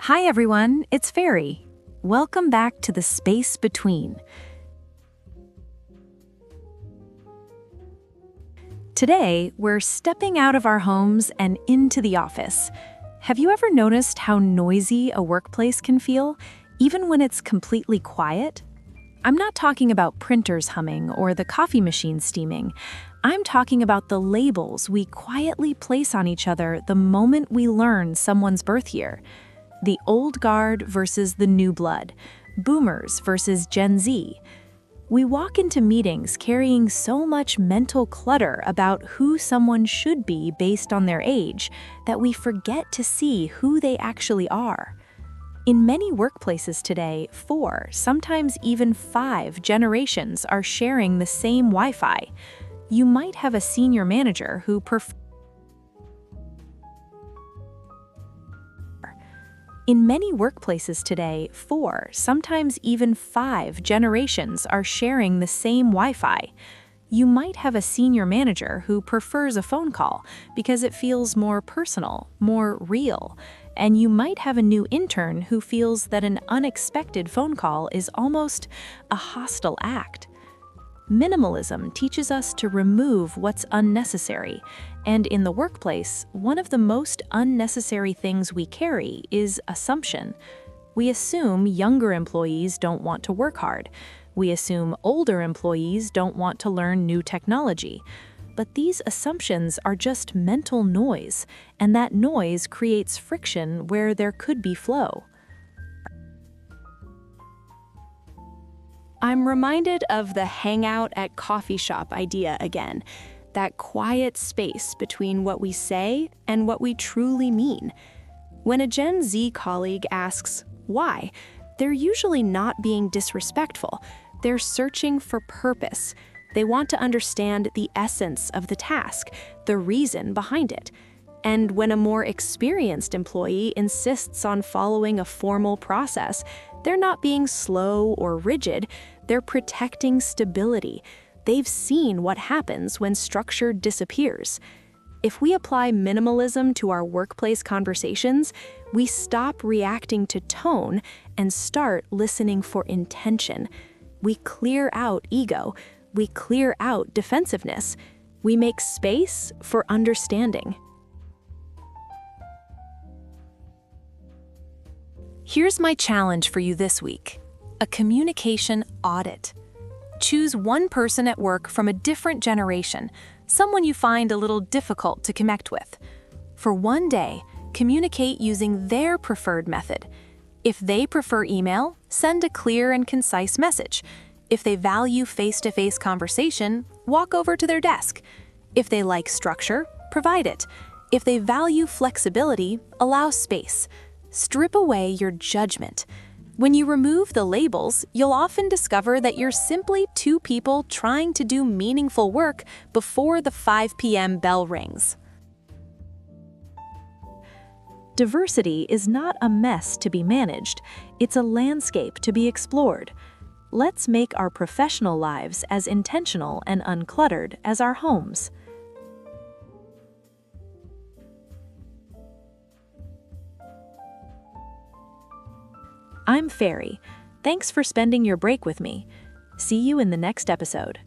Hi everyone, it's Fairy. Welcome back to the space between. Today, we're stepping out of our homes and into the office. Have you ever noticed how noisy a workplace can feel, even when it's completely quiet? I'm not talking about printers humming or the coffee machine steaming. I'm talking about the labels we quietly place on each other the moment we learn someone's birth year. The old guard versus the new blood, boomers versus Gen Z. We walk into meetings carrying so much mental clutter about who someone should be based on their age that we forget to see who they actually are. In many workplaces today, 4, sometimes even 5 generations are sharing the same Wi-Fi. You might have a senior manager who In many workplaces today, 4, sometimes even 5 generations are sharing the same Wi-Fi. You might have a senior manager who prefers a phone call because it feels more personal, more real. And you might have a new intern who feels that an unexpected phone call is almost a hostile act. Minimalism teaches us to remove what's unnecessary, and in the workplace, one of the most unnecessary things we carry is assumption. We assume younger employees don't want to work hard. We assume older employees don't want to learn new technology. But these assumptions are just mental noise, and that noise creates friction where there could be flow. I'm reminded of the hangout at coffee shop idea again, that quiet space between what we say and what we truly mean. When a Gen Z colleague asks, why, they're usually not being disrespectful. They're searching for purpose. They want to understand the essence of the task, the reason behind it. And when a more experienced employee insists on following a formal process, they're not being slow or rigid, they're protecting stability. They've seen what happens when structure disappears. If we apply minimalism to our workplace conversations, we stop reacting to tone and start listening for intention. We clear out ego. We clear out defensiveness. We make space for understanding. Here's my challenge for you this week: a communication audit. Choose one person at work from a different generation, someone you find a little difficult to connect with. For one day, communicate using their preferred method. If they prefer email, send a clear and concise message. If they value face-to-face conversation, walk over to their desk. If they like structure, provide it. If they value flexibility, allow space. Strip away your judgment. When you remove the labels, you'll often discover that you're simply 2 people trying to do meaningful work before the 5 p.m. bell rings. Diversity is not a mess to be managed. It's a landscape to be explored. Let's make our professional lives as intentional and uncluttered as our homes. I'm Fairy. Thanks for spending your break with me. See you in the next episode.